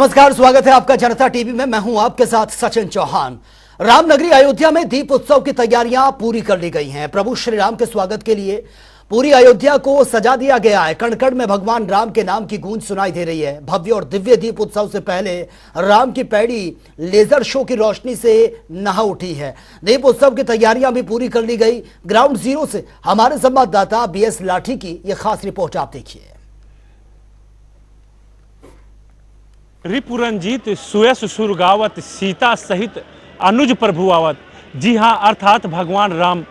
नमस्कार, स्वागत है आपका जनता टीवी में। मैं हूं आपके साथ सचिन चौहान। रामनगरी अयोध्या में दीप उत्सव की तैयारियां पूरी कर ली गई हैं। प्रभु श्री राम के स्वागत के लिए पूरी अयोध्या को सजा दिया गया है। कण कण में भगवान राम के नाम की गूंज सुनाई दे रही है। भव्य और दिव्य दीप उत्सव से पहले राम की पैड़ी लेजर शो की रोशनी से नहा उठी है। दीप उत्सव की तैयारियां भी पूरी कर ली गई। ग्राउंड जीरो से हमारे संवाददाता बीएस लाठी की यह खास रिपोर्ट आप देखिए। रिपुरंजीत सुयस सुरगावत सीता सहित अनुज प्रभु आवत। जी हाँ, अर्थात भगवान राम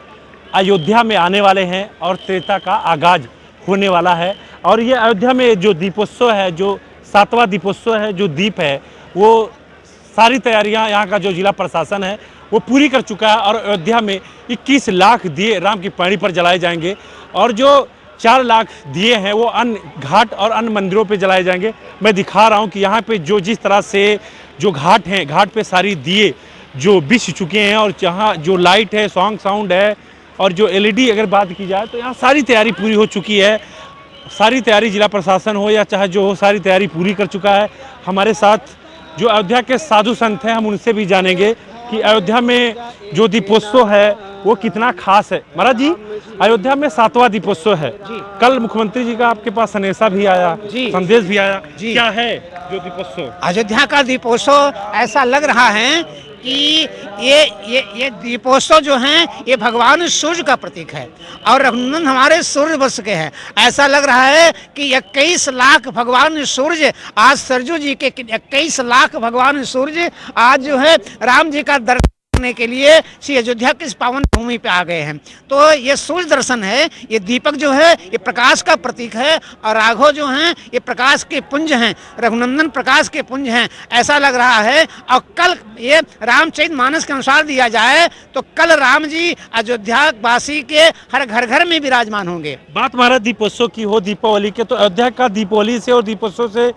अयोध्या में आने वाले हैं और त्रेता का आगाज होने वाला है। और ये अयोध्या में जो दीपोत्सव है, जो 7वां दीपोत्सव है, जो दीप है, वो सारी तैयारियां यहाँ का जो जिला प्रशासन है वो पूरी कर चुका है। और अयोध्या में 21 लाख दिए राम की पैड़ी पर जलाए जाएंगे और जो 4 लाख दिए हैं वो अन्य घाट और अन्य मंदिरों पे जलाए जाएंगे। मैं दिखा रहा हूँ कि यहाँ पे जो जिस तरह से जो घाट हैं, घाट पे सारी दिए जो बिछ चुके हैं और जहाँ जो लाइट है, साउंड है और जो एलईडी अगर बात की जाए तो यहाँ सारी तैयारी पूरी हो चुकी है। सारी तैयारी जिला प्रशासन हो या चाहे जो हो, सारी तैयारी पूरी कर चुका है। हमारे साथ जो अयोध्या के साधु संत हैं, हम उनसे भी जानेंगे कि अयोध्या में जो दीपोत्सव है वो कितना खास है। महाराज जी, अयोध्या में 7वां दीपोत्सव है। कल मुख्यमंत्री जी का आपके पास संदेशा भी आया, संदेश भी आया। क्या है जो दीपोत्सव? अयोध्या का दीपोत्सव ऐसा लग रहा है कि ये दीपोत्सव जो है ये भगवान सूर्य का प्रतीक है और रघुनंदन हमारे सूर्य वंश के हैं। ऐसा लग रहा है कि 21 लाख भगवान सूर्य आज सरजू जी के 21 लाख भगवान सूर्य आज जो है राम जी का दर्शन करने के लिए श्री अयोध्या की इस पावन भूमि पे आ गए हैं। तो ये सूर्य दर्शन है, ये दीपक जो है ये प्रकाश का प्रतीक है और राघव जो हैं ये प्रकाश के पुंज हैं, रघुनंदन प्रकाश के पुंज हैं, ऐसा लग रहा है। और कल ये रामचरितमानस के अनुसार दिया जाए तो कल राम जी अयोध्या वासी के हर घर घर में विराजमान होंगे। बात महाराज दीपोत्सव की हो, दीपावली के, तो अयोध्या का दीपावली से और दीपोत्सव से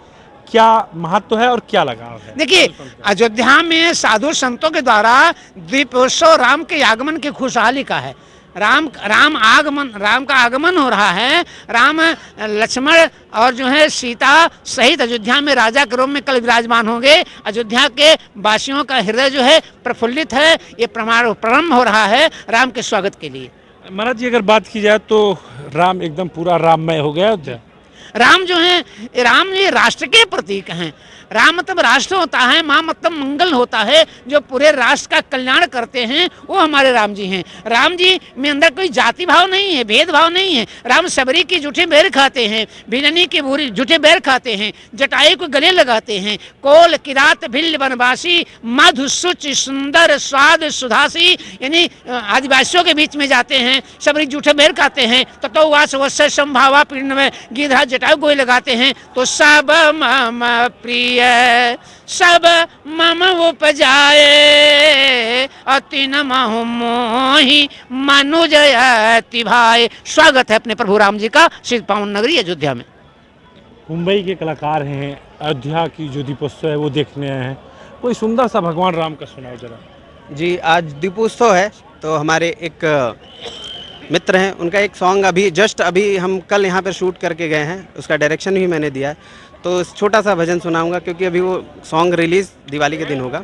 क्या महत्व है और क्या लगाव है? देखिए, अयोध्या में साधु संतों के द्वारा दीपोत्सव राम के आगमन की खुशहाली का है। राम का आगमन हो रहा है। राम लक्ष्मण और जो है सीता सहित अयोध्या में राजा के रूप में कल विराजमान होंगे। अयोध्या के वासियों का हृदय जो है प्रफुल्लित है। ये प्रारंभ हो रहा है राम के स्वागत के लिए। महाराज जी, अगर बात की जाए तो राम एकदम पूरा राममय हो गया अयोध्या। राम जो है, राम ये राष्ट्र के प्रतीक हैं। राम मतलब राष्ट्र होता है, माँ मतलब मंगल होता है। जो पूरे राष्ट्र का कल्याण करते हैं वो हमारे राम जी हैं। राम जी में अंदर कोई जाति भाव नहीं है, भेदभाव नहीं है। राम सबरी की जूठे बेर खाते हैं, भिलनी की बुरी जूठे बेर खाते हैं, जटायु को गले लगाते हैं। कोल किरात भिल्ल वनवासी मधुसुच सुंदर स्वाद सुधासी, यानी आदिवासियों के बीच में जाते हैं, सबरी जूठे बेर खाते हैं। तो वास वत्स संभावा पिंड में गिधा जटायु गोई लगाते हैं। तो सब मम प्रिय सब मम उपजाए अति नमः मोहि मनुज अति भाई। स्वागत है अपने प्रभु राम जी का श्री पावन नगरी अयोध्या में। मुंबई के कलाकार हैं, अयोध्या की जो दीपोत्सव है वो देखने आए हैं। कोई सुंदर सा भगवान राम का सुनाओ जरा। जी, आज दीपोत्सव है तो हमारे एक मित्र हैं, उनका एक सॉन्ग अभी हम कल यहाँ पर शूट करके गए हैं, उसका डायरेक्शन भी मैंने दिया है। तो छोटा सा भजन सुनाऊंगा क्योंकि अभी वो सॉन्ग रिलीज दिवाली के दिन होगा।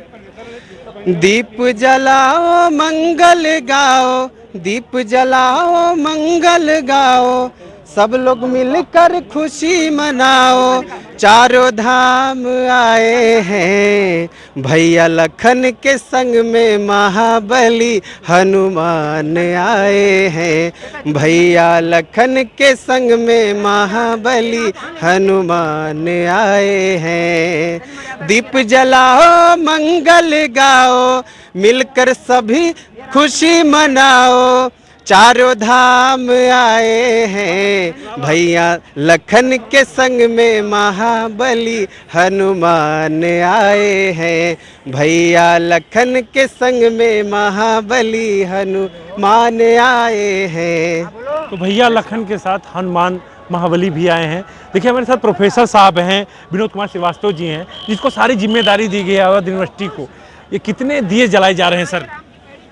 दीप जलाओ मंगल गाओ, दीप जलाओ मंगल गाओ, सब लोग मिलकर खुशी मनाओ। चारों धाम आए हैं, भैया लखन के संग में महाबली हनुमान आए हैं। भैया लखन के संग में महाबली हनुमान आए हैं। दीप जलाओ मंगल गाओ, मिलकर सभी खुशी मनाओ। चारों धाम आए हैं, भैया लखन के संग में महाबली हनुमान आए हैं। भैया लखन के संग में महाबली हनुमान आए हैं। तो भैया लखन के साथ हनुमान महाबली भी आए हैं। देखिए, हमारे साथ प्रोफेसर साहब हैं, विनोद कुमार श्रीवास्तव जी हैं, जिसको सारी जिम्मेदारी दी गई है अवध यूनिवर्सिटी को। ये कितने दिए जलाए जा रहे हैं सर?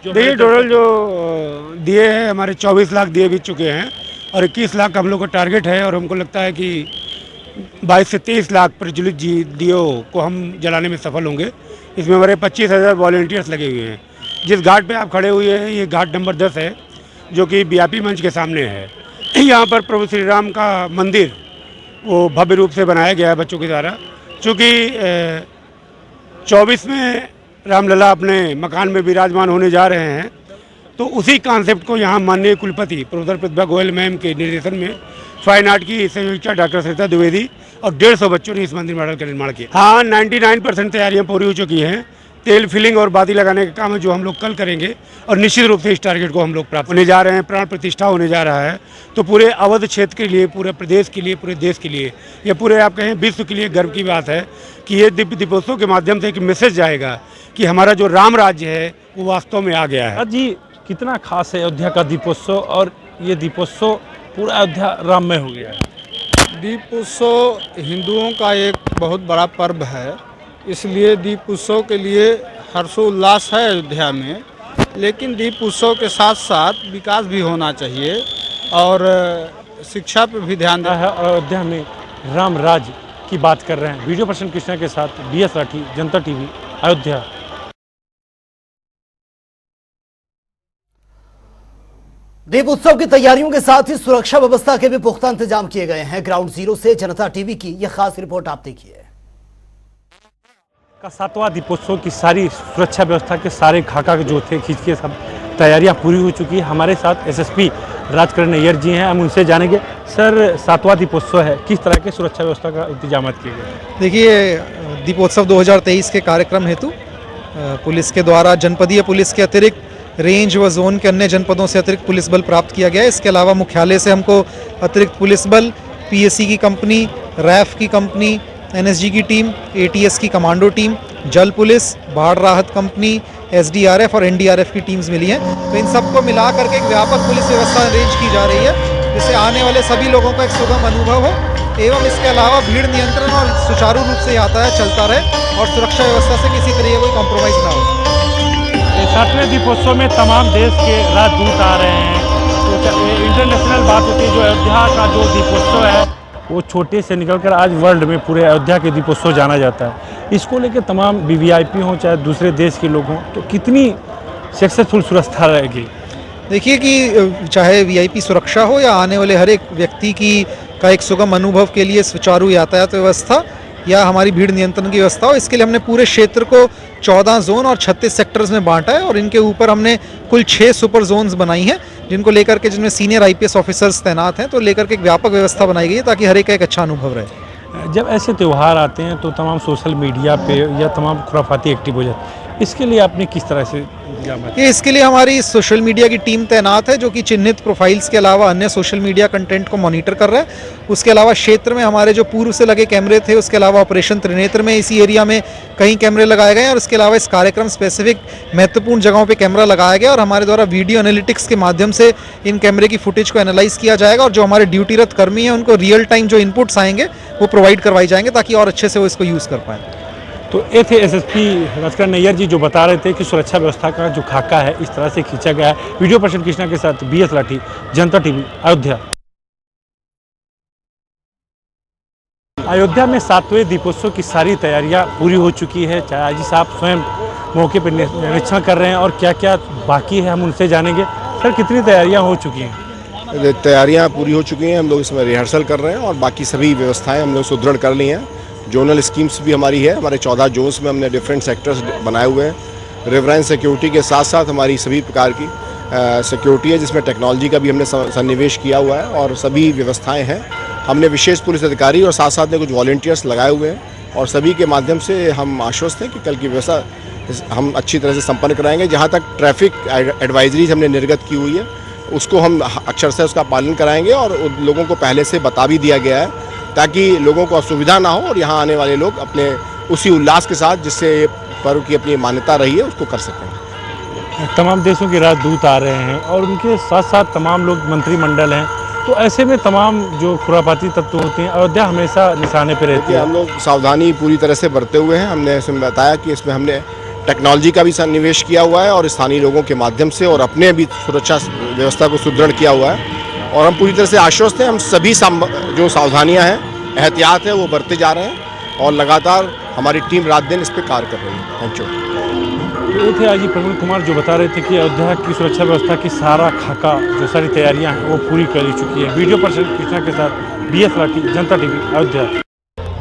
देखिए, टोटल जो दिए हैं हमारे 24 लाख दिए बीत चुके हैं और 21 लाख हम लोग का टारगेट है। और हमको लगता है कि 22 से 23 लाख प्रज्वलित दियो को हम जलाने में सफल होंगे। इसमें हमारे 25,000 वॉलंटियर्स लगे हुए हैं। जिस घाट पे आप खड़े हुए हैं ये घाट नंबर 10 है, जो कि वीआईपी मंच के सामने है। यहाँ पर प्रभु श्री राम का मंदिर वो भव्य रूप से बनाया गया है बच्चों के द्वारा। चूँकि 24 में रामलला अपने मकान में विराजमान होने जा रहे हैं, तो उसी कॉन्सेप्ट को यहाँ माननीय कुलपति प्रोफेसर प्रतिभा गोयल मैम के निर्देशन में फाइन आर्ट की संयोजिका डॉक्टर सरिता द्विवेदी और 150 बच्चों ने इस मंदिर मॉडल का निर्माण किया। हाँ, 99% तैयारियाँ पूरी हो चुकी हैं। तेल फिलिंग और बाती लगाने का काम है जो हम लोग कल करेंगे और निश्चित रूप से इस टारगेट को हम लोग प्राप्त होने जा रहे हैं। प्राण प्रतिष्ठा होने जा रहा है, तो पूरे अवध क्षेत्र के लिए, पूरे प्रदेश के लिए, पूरे देश के लिए, या पूरे आप कहें विश्व के लिए गर्व की बात है कि ये दिव्य दीपोत्सव के माध्यम से एक मैसेज जाएगा कि हमारा जो राम राज्य है वो वास्तव में आ गया है। जी, कितना खास है अयोध्या का दीपोत्सव, और ये दीपोत्सव पूरा अयोध्या राममय हो गया है। दीपोत्सव हिंदुओं का एक बहुत बड़ा पर्व है, इसलिए दीप उत्सव के लिए हर्षोल्लास है अयोध्या में। लेकिन दीप उत्सव के साथ साथ विकास भी होना चाहिए और शिक्षा पर भी ध्यान देना है। अयोध्या में राम राज की बात कर रहे हैं। वीडियो पर्सन कृष्णा के साथ BS राठी, जनता TV, अयोध्या। दीप उत्सव की तैयारियों के साथ ही सुरक्षा व्यवस्था के भी पुख्ता इंतजाम किए गए हैं। ग्राउंड जीरो से जनता TV की यह खास रिपोर्ट आप देखिए। का 7वां दीपोत्सव की सारी सुरक्षा व्यवस्था के सारे खाका जो थे खींच के सब तैयारियां पूरी हो चुकी है। हमारे साथ SSP राजकरण नैयर जी हैं, हम उनसे जानेंगे। सर, 7वां दीपोत्सव है, किस तरह के सुरक्षा व्यवस्था का इंतजाम किए गए? देखिए, दीपोत्सव 2023 के कार्यक्रम हेतु पुलिस के द्वारा जनपदीय पुलिस के अतिरिक्त रेंज व जोन के अन्य जनपदों से अतिरिक्त पुलिस बल प्राप्त किया गया है। इसके अलावा मुख्यालय से हमको अतिरिक्त पुलिस बल, PSC की कंपनी, RAF की कंपनी, NSG की टीम, ATS की कमांडो टीम, जल पुलिस, बाढ़ राहत कंपनी, SDRF और NDRF की टीम्स मिली हैं। तो इन सबको मिला करके एक व्यापक पुलिस व्यवस्था अरेंज की जा रही है, जिससे आने वाले सभी लोगों का एक सुगम अनुभव हो एवं इसके अलावा भीड़ नियंत्रण और सुचारू रूप से यातायात चलता रहे और सुरक्षा व्यवस्था से किसी तरह कोई कॉम्प्रोमाइज़ ना हो। 7वें दीपोत्सव में तमाम देश के राजदूत आ रहे हैं। तो इंटरनेशनल बात होती है, जो अयोध्या का जो दीपोत्सव है वो छोटे से निकलकर आज वर्ल्ड में पूरे अयोध्या के दीपोत्सव जाना जाता है। इसको लेकर तमाम VVIP हों चाहे दूसरे देश के लोग हों, तो कितनी सक्सेसफुल सुरक्षा रहेगी? देखिए कि चाहे VIP सुरक्षा हो या आने वाले हर एक व्यक्ति की का एक सुगम अनुभव के लिए सुचारू यातायात व्यवस्था या हमारी भीड़ नियंत्रण की व्यवस्था हो, इसके लिए हमने पूरे क्षेत्र को 14 जोन और 36 सेक्टर्स में बांटा है और इनके ऊपर हमने कुल 6 सुपर जोन्स बनाई हैं, जिनको लेकर के जिनमें सीनियर IPS ऑफिसर्स तैनात हैं, तो लेकर के एक व्यापक व्यवस्था बनाई गई है ताकि हर एक का एक अच्छा अनुभव रहे। जब ऐसे त्यौहार आते हैं तो तमाम सोशल मीडिया पे या तमाम खुराफाती एक्टिव हो जाते हैं, इसके लिए आपने किस तरह से इसके लिए हमारी सोशल मीडिया की टीम तैनात है, जो कि चिन्हित प्रोफाइल्स के अलावा अन्य सोशल मीडिया कंटेंट को मॉनिटर कर रहा है। उसके अलावा क्षेत्र में हमारे जो पूर्व से लगे कैमरे थे, उसके अलावा ऑपरेशन त्रिनेत्र में इसी एरिया में कई कैमरे लगाए गए हैं और इसके अलावा इस कार्यक्रम स्पेसिफिक महत्वपूर्ण जगहों पे कैमरा लगाया गया और हमारे द्वारा वीडियो एनालिटिक्स के माध्यम से इन कैमरे की फुटेज को एनालाइज किया जाएगा और जो हमारे ड्यूटीरत कर्मी हैं उनको रियल टाइम जो इनपुट्स आएंगे वो प्रोवाइड करवाई जाएंगे ताकि और अच्छे से वो इसको यूज़ कर पाएँ। तो ये थे SSP राजकरण नैयर जी, जो बता रहे थे कि सुरक्षा व्यवस्था का जो खाका है इस तरह से खींचा गया है। वीडियो पर्सन कृष्णा के साथ BS राठी, जनता TV, अयोध्या। अयोध्या में 7वें दीपोत्सव की सारी तैयारियां पूरी हो चुकी है। चाचा जी साहब स्वयं मौके पर निरीक्षण कर रहे हैं और क्या क्या बाकी है हम उनसे जानेंगे। सर, कितनी तैयारियां हो चुकी हैं? तैयारियां पूरी हो चुकी हैं, हम लोग इसमें रिहर्सल कर रहे हैं और बाकी सभी व्यवस्थाएं हम लोग सुदृढ़ कर ली हैं। जोनल स्कीम्स भी हमारी है, हमारे 14 जोन्स में हमने डिफरेंट सेक्टर्स बनाए हुए हैं। रिवरेंस सिक्योरिटी के साथ साथ हमारी सभी प्रकार की सिक्योरिटी है, जिसमें टेक्नोलॉजी का भी हमने सन्निवेश किया हुआ है और सभी व्यवस्थाएं हैं। हमने विशेष पुलिस अधिकारी और साथ साथ में कुछ वॉलंटियर्स लगाए हुए हैं और सभी के माध्यम से हम आश्वस्त हैं कि कल की व्यवस्था हम अच्छी तरह से संपन्न कराएंगे। जहाँ तक ट्रैफिक एडवाइजरीज हमने निर्गत की हुई है उसको हम अक्षर से उसका पालन कराएंगे और लोगों को पहले से बता भी दिया गया है ताकि लोगों को असुविधा ना हो और यहाँ आने वाले लोग अपने उसी उल्लास के साथ जिससे पर्व की अपनी मान्यता रही है उसको कर सकें। तमाम देशों के राजदूत आ रहे हैं और उनके साथ साथ तमाम लोग मंत्रिमंडल हैं, तो ऐसे में तमाम जो खुरापाती तत्व होते हैं अयोध्या हमेशा निशाने पर रहती है। हम लोग सावधानी पूरी तरह से बरते हुए हैं। हमने इसमें बताया कि इसमें हमने टेक्नोलॉजी का भी सन्निवेश किया हुआ है और स्थानीय लोगों के माध्यम से और अपने भी सुरक्षा व्यवस्था को सुदृढ़ किया हुआ है और हम पूरी तरह से आश्वस्त हैं। हम सभी जो सावधानियां हैं एहतियात है वो बरते जा रहे हैं और लगातार हमारी टीम रात दिन इस पर कार्य कर रही है। Thank you. ये थे आज प्रवीण कुमार जो बता रहे थे कि अयोध्या की सुरक्षा व्यवस्था की सारा खाका जो सारी तैयारियां हैं वो पूरी कर चुकी है। वीडियो पर्सन कृष्णा के साथ BS राठी, जनता टीवी, अयोध्या।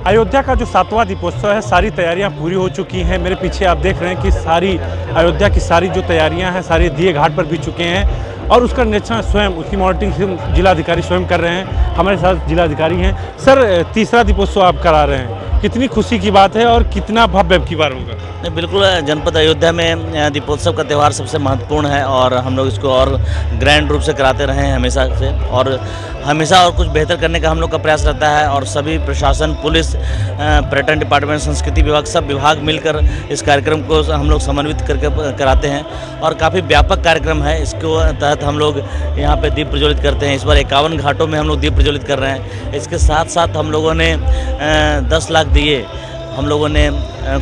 अयोध्या का जो 7वां दीपोत्सव है, सारी तैयारियां पूरी हो चुकी हैं। मेरे पीछे आप देख रहे हैं कि सारी अयोध्या की सारी जो तैयारियां हैं सारे दिए घाट पर भी चुके हैं और उसका निरीक्षण स्वयं, उसकी मॉनिटरिंग जिलाधिकारी स्वयं कर रहे हैं। हमारे साथ जिलाधिकारी हैं। सर, तीसरा दीपोत्सव आप करा रहे हैं, कितनी खुशी की बात है और कितना भव्य की बार होगा? नहीं, बिल्कुल जनपद अयोध्या में दीपोत्सव का त्यौहार सबसे महत्वपूर्ण है और हम लोग इसको और ग्रैंड रूप से कराते रहे हैं हमेशा से, और हमेशा और कुछ बेहतर करने का हम लोग का प्रयास रहता है। और सभी प्रशासन, पुलिस, पर्यटन डिपार्टमेंट, संस्कृति विभाग, सब विभाग मिलकर इस कार्यक्रम को हम लोग समन्वित करके कराते हैं और काफ़ी व्यापक कार्यक्रम है। इसको तहत हम लोग यहाँ पे दीप प्रज्वलित करते हैं। इस बार 51 घाटों में हम लोग दीप प्रज्वलित कर रहे हैं। इसके साथ साथ हम लोगों ने 10 लाख दिए हम लोगों ने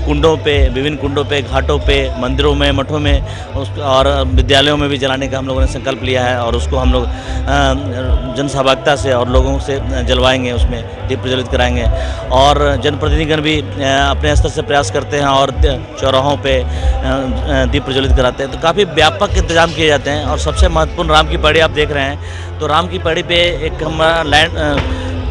कुंडों पे, विभिन्न कुंडों पे, घाटों पे, मंदिरों में, मठों में और विद्यालयों में भी जलाने का हम लोगों ने संकल्प लिया है और उसको हम लोग जनसहभागिता से और लोगों से जलवाएंगे, उसमें दीप प्रज्वलित कराएंगे। और जनप्रतिनिधिगण भी अपने स्तर से प्रयास करते हैं और चौराहों पे दीप प्रज्वलित कराते हैं। तो काफ़ी व्यापक इंतजाम किए जाते हैं। और सबसे महत्वपूर्ण राम की पहाड़ी आप देख रहे हैं, तो राम की पहाड़ी पे एक हमारा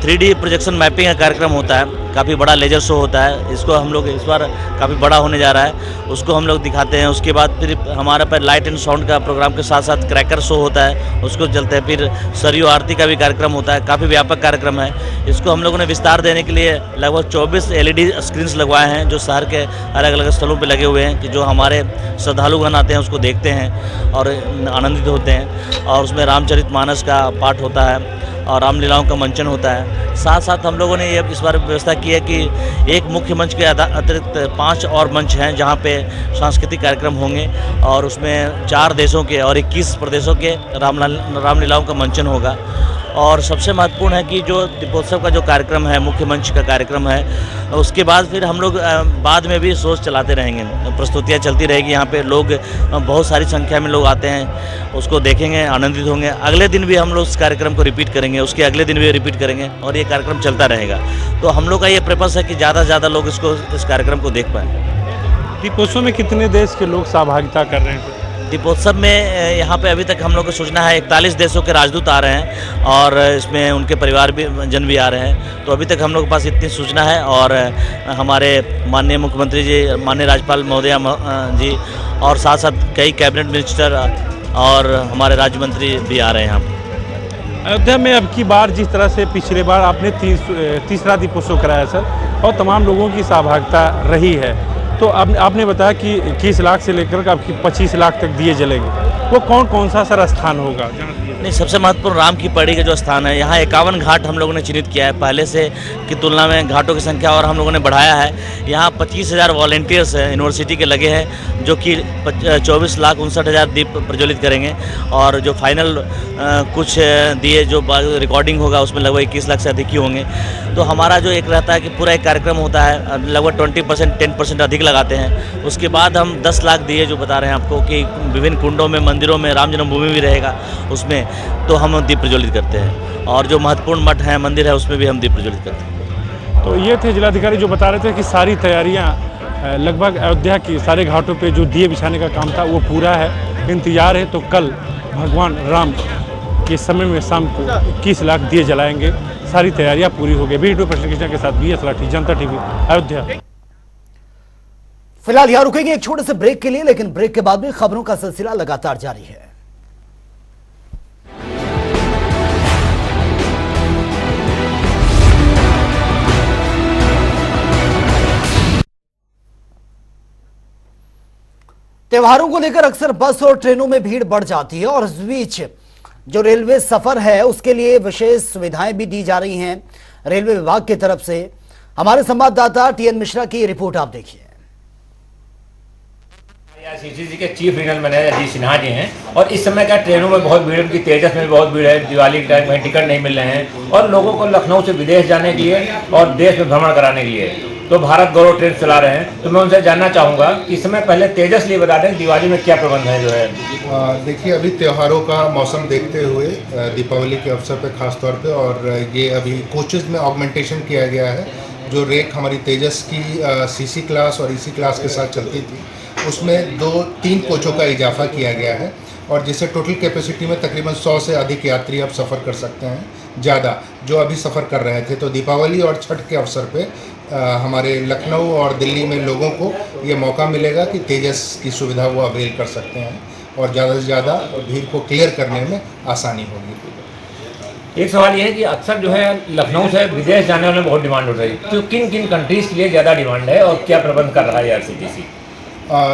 3D प्रोजेक्शन मैपिंग का कार्यक्रम होता है। काफ़ी बड़ा लेजर शो होता है। इसको हम लोग इस बार काफ़ी बड़ा होने जा रहा है, उसको हम लोग दिखाते हैं। उसके बाद फिर हमारे पर लाइट एंड साउंड का प्रोग्राम के साथ साथ क्रैकर शो होता है, उसको चलते हैं। फिर सरयू आरती का भी कार्यक्रम होता है। काफ़ी व्यापक कार्यक्रम है। इसको हम लोगों ने विस्तार देने के लिए लगभग 24 LED स्क्रीन्स लगवाए हैं जो शहर के अलग अलग स्थलों पर लगे हुए हैं, कि जो हमारे श्रद्धालुगण आते हैं उसको देखते हैं और आनंदित होते हैं। और उसमें रामचरितमानस का पाठ होता है और रामलीलाओं का मंचन होता है। साथ साथ हम लोगों ने ये इस बार व्यवस्था की है कि एक मुख्य मंच के अतिरिक्त 5 और मंच हैं जहाँ पे सांस्कृतिक कार्यक्रम होंगे और उसमें 4 देशों के और 21 प्रदेशों के रामलीलाओं का मंचन होगा। और सबसे महत्वपूर्ण है कि जो दीपोत्सव का जो कार्यक्रम है, मुख्य मंच का कार्यक्रम है, उसके बाद फिर हम लोग बाद में भी शोज चलाते रहेंगे, प्रस्तुतियाँ चलती रहेगी। यहाँ पे लोग बहुत सारी संख्या में लोग आते हैं, उसको देखेंगे, आनंदित होंगे। अगले दिन भी हम लोग इस कार्यक्रम को रिपीट करेंगे, उसके अगले दिन भी रिपीट करेंगे और ये कार्यक्रम चलता रहेगा। तो हम लोग का ये पर्पस है कि ज़्यादा से ज़्यादा लोग इस कार्यक्रम को देख पाएँ। दीपोत्सव में कितने देश के लोग सहभागिता कर रहे हैं? दीपोत्सव में यहाँ पे अभी तक हम लोग को सूचना है 41 देशों के राजदूत आ रहे हैं और इसमें उनके परिवार भी जन भी आ रहे हैं। तो अभी तक हम लोग के पास इतनी सूचना है। और हमारे माननीय मुख्यमंत्री जी, माननीय राज्यपाल महोदया जी और साथ साथ कई कैबिनेट मिनिस्टर और हमारे राज्य मंत्री भी आ रहे हैं यहाँ। अयोध्या में अब की बार जिस तरह से पिछले बार आपने तीसरा दीपोत्सव कराया सर, और तमाम लोगों की सहभागिता रही है, तो अब आपने बताया कि 21 लाख से लेकर आपकी 25 लाख तक दिए जलेंगे, वो कौन कौन सा सर स्थान होगा? नहीं, सबसे महत्वपूर्ण राम की पहाड़ी का जो स्थान है, यहाँ 51 घाट हम लोगों ने चिन्हित किया है। पहले से की तुलना में घाटों की संख्या और हम लोगों ने बढ़ाया है। यहाँ 25,000 वॉलंटियर्स यूनिवर्सिटी के लगे हैं जो कि 24,59,000 दीप प्रज्वलित करेंगे। और जो फाइनल कुछ दिए जो रिकॉर्डिंग होगा उसमें लगभग 21 लाख से अधिक ही होंगे। तो हमारा जो एक रहता है कि पूरा एक कार्यक्रम होता है, लगभग 20% 10% अधिक लगाते हैं। उसके बाद हम 10 लाख दिए जो बता रहे हैं आपको कि विभिन्न कुंडों में, मंदिरों में, राम जन्मभूमि भी रहेगा उसमें, तो हम दीप प्रज्वलित करते हैं। और जो महत्वपूर्ण मठ है, मंदिर है, उसमें भी हम दीप प्रज्वलित करते हैं। तो ये थे जिलाधिकारी जो बता रहे थे कि सारी तैयारियां लगभग अयोध्या की सारे घाटों पे जो दिए बिछाने का काम था वो पूरा है। इंतजार है तो कल भगवान राम के समय में शाम को 21 लाख दिए जलाएंगे। सारी तैयारियां पूरी हो गई। वीडियो पर्सन कृष्णा के साथ BS राठी, जनता टीवी, अयोध्या। फिलहाल यहाँ रुकेंगे एक छोटे से ब्रेक के लिए, लेकिन ब्रेक के बाद भी खबरों का सिलसिला लगातार जारी है। त्योहारों को लेकर अक्सर बस और ट्रेनों में भीड़ बढ़ जाती है और इस बीच जो रेलवे सफर है उसके लिए विशेष सुविधाएं भी दी जा रही हैं रेलवे विभाग की तरफ से। हमारे संवाददाता TN मिश्रा की रिपोर्ट आप देखिए। IRCTC के चीफ रीजनल मैनेजर जी सिन्हा जी हैं और इस समय का ट्रेनों में बहुत भीड़, उनकी तेजस में भी बहुत भीड़ है। दिवाली के टाइम में टिकट नहीं मिल रहे हैं और लोगों को लखनऊ से विदेश जाने के लिए और देश में भ्रमण कराने के लिए तो भारत गौरव ट्रेन चला रहे हैं, तो मैं उनसे जानना चाहूँगा कि इस समय पहले तेजस लिए बता दें दिवाली में क्या प्रबंध है जो है। देखिए, अभी त्योहारों का मौसम देखते हुए दीपावली के अवसर पर खास तौर पे, और ये अभी कोचेज़ में ऑगमेंटेशन किया गया है। जो रेक हमारी तेजस की सीसी क्लास और ईसी क्लास के साथ चलती थी, उसमें 2-3 कोचों का इजाफा किया गया है, और जिससे टोटल कैपेसिटी में तकरीबन 100 से अधिक यात्री अब सफ़र कर सकते हैं, ज़्यादा जो अभी सफ़र कर रहे थे। तो दीपावली और छठ के अवसर पे हमारे लखनऊ और दिल्ली में लोगों को ये मौका मिलेगा कि तेजस की सुविधा वो अवेल कर सकते हैं, और ज़्यादा से ज़्यादा भीड़ को क्लियर करने में आसानी होगी। एक सवाल ये है कि अक्सर जो है लखनऊ से विदेश जाने वाले में बहुत डिमांड हो रही है, तो किन किन कंट्रीज़ के लिए ज़्यादा डिमांड है और क्या प्रबंध कर रहा है IRCTC?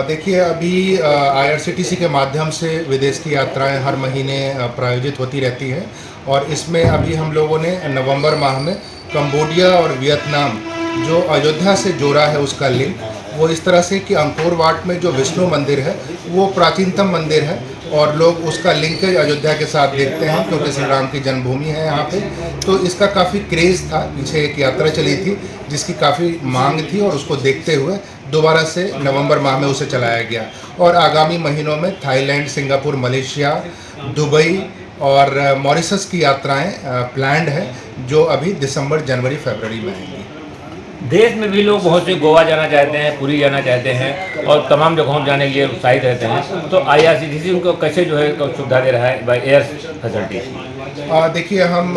देखिए, अभी IRCTC के माध्यम से विदेश की यात्राएं हर महीने प्रायोजित होती रहती हैं, और इसमें अभी हम लोगों ने नवंबर माह में कंबोडिया और वियतनाम जो अयोध्या से जोड़ा है उसका लिंक, वो इस तरह से कि अंकोर वाट में जो विष्णु मंदिर है वो प्राचीनतम मंदिर है, और लोग उसका लिंकेज अयोध्या के साथ देखते हैं क्योंकि श्री राम की जन्मभूमि है यहाँ पे। तो इसका काफ़ी क्रेज़ था, पीछे एक यात्रा चली थी जिसकी काफ़ी मांग थी, और उसको देखते हुए दोबारा से नवंबर माह में उसे चलाया गया। और आगामी महीनों में थाईलैंड, सिंगापुर, मलेशिया, दुबई और मॉरिशस की यात्राएं प्लान्ड है, जो अभी दिसंबर, जनवरी, फरवरी में आएंगी। देश में भी लोग बहुत से गोवा जाना चाहते हैं, पुरी जाना चाहते हैं, और तमाम जगहों जाने के लिए उत्साहित रहते हैं, तो IRCTC उनको कैसे जो है सुविधा दे रहा है बाय एयर फैसिलिटी? देखिए, हम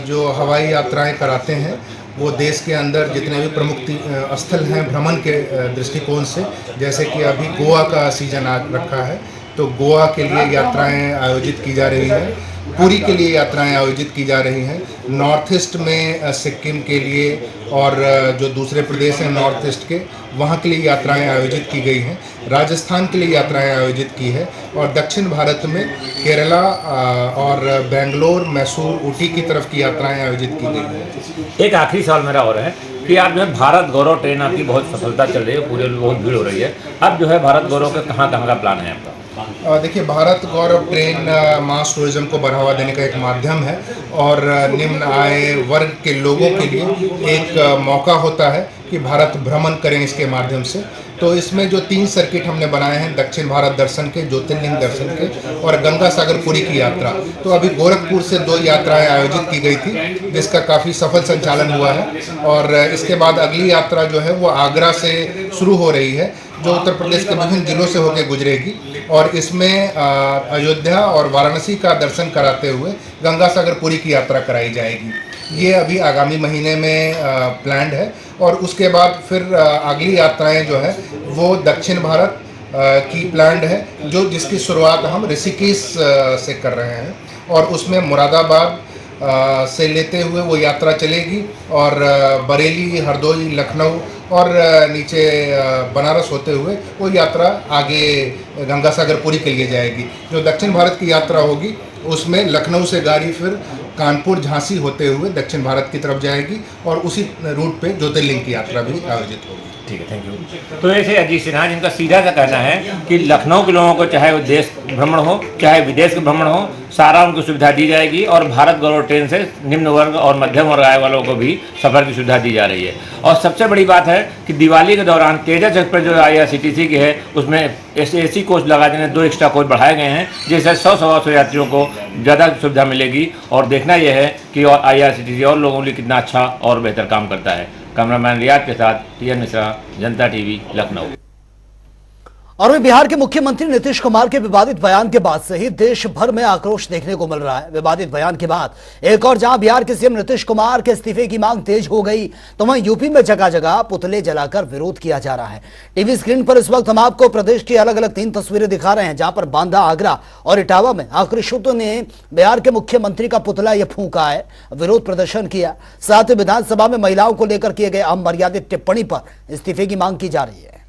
जो हवाई यात्राएं कराते हैं वो देश के अंदर जितने भी प्रमुख स्थल हैं भ्रमण के दृष्टिकोण से, जैसे कि अभी गोवा का सीजन आ रखा है, तो गोवा के लिए यात्राएं आयोजित की जा रही हैं, पुरी के लिए यात्राएं आयोजित की जा रही हैं, नॉर्थ ईस्ट में सिक्किम के लिए, और जो दूसरे प्रदेश हैं नॉर्थ ईस्ट के, वहाँ के लिए यात्राएं आयोजित की गई हैं, राजस्थान के लिए यात्राएं आयोजित की है, और दक्षिण भारत में केरला और बेंगलोर, मैसूर, ऊटी की तरफ की यात्राएं आयोजित की गई हैं। एक आखिरी सवाल मेरा और है कि आप जो है भारत गौरव ट्रेन आपकी बहुत सफलता चल रही है, पूरे बहुत भीड़ हो रही है, अब जो है भारत गौरव का कहाँ का प्लान है आपका? देखिए, भारत गौरव ट्रेन मास टूरिज्म को बढ़ावा देने का एक माध्यम है, और निम्न आय वर्ग के लोगों के लिए एक मौका होता है कि भारत भ्रमण करें इसके माध्यम से। तो इसमें जो 3 सर्किट हमने बनाए हैं, दक्षिण भारत दर्शन के, ज्योतिर्लिंग दर्शन के, और गंगा सागर पुरी की यात्रा, तो अभी गोरखपुर से 2 यात्राएं आयोजित की गई थी जिसका काफ़ी सफल संचालन हुआ है, और इसके बाद अगली यात्रा जो है वो आगरा से शुरू हो रही है, जो उत्तर प्रदेश के विभिन्न जिलों से होकर गुजरेगी, और इसमें अयोध्या और वाराणसी का दर्शन कराते हुए गंगा सागर पुरी की यात्रा कराई जाएगी। ये अभी आगामी महीने में प्लान्ड है, और उसके बाद फिर अगली यात्राएं जो है वो दक्षिण भारत की प्लान्ड है, जो जिसकी शुरुआत हम ऋषिकेश से कर रहे हैं, और उसमें मुरादाबाद से लेते हुए वो यात्रा चलेगी, और बरेली, हरदोई, लखनऊ और नीचे बनारस होते हुए वो यात्रा आगे गंगा सागर पुरी के लिए जाएगी। जो दक्षिण भारत की यात्रा होगी उसमें लखनऊ से गाड़ी फिर कानपुर, झांसी होते हुए दक्षिण भारत की तरफ जाएगी, और उसी रूट पे ज्योतिर्लिंग की यात्रा भी आयोजित होगी। ठीक है, थैंक यू। तो ऐसे अजीत सिन्हा जिनका सीधा सा कहना है कि लखनऊ के लोगों को चाहे वो देश भ्रमण हो चाहे विदेश का भ्रमण हो, सारा उनको सुविधा दी जाएगी, और भारत गौरव ट्रेन से निम्न वर्ग और मध्यम वर्ग आय वालों को भी सफर की सुविधा दी जा रही है। और सबसे बड़ी बात है कि दिवाली के दौरान तेजस एक्सप्रेस जो IRCTC की है उसमें AC कोच लगा देने 2 एक्स्ट्रा कोच बढ़ाए गए हैं, जिससे 100-125 यात्रियों को ज़्यादा सुविधा मिलेगी। और देखना यह है कि IRCTC और लोगों के लिए कितना अच्छा और बेहतर काम करता है। कैमरामैन रियाद के साथ TN मिश्रा, जनता TV, लखनऊ। और बिहार के मुख्यमंत्री नीतीश कुमार के विवादित बयान के बाद से ही देश भर में आक्रोश देखने को मिल रहा है। विवादित बयान के बाद एक और जहां बिहार के सीएम नीतीश कुमार के इस्तीफे की मांग तेज हो गई, तो वहीं यूपी में जगह जगह पुतले जलाकर विरोध किया जा रहा है। टीवी स्क्रीन पर इस वक्त हम आपको प्रदेश की अलग अलग 3 तस्वीरें दिखा रहे हैं, जहां पर बांदा, आगरा और इटावा में आक्रोशितों ने बिहार के मुख्यमंत्री का पुतला यह फूंका है, विरोध प्रदर्शन किया। साथ ही विधानसभा में महिलाओं को लेकर किए गए अमर्यादित टिप्पणी पर इस्तीफे की मांग की जा रही है।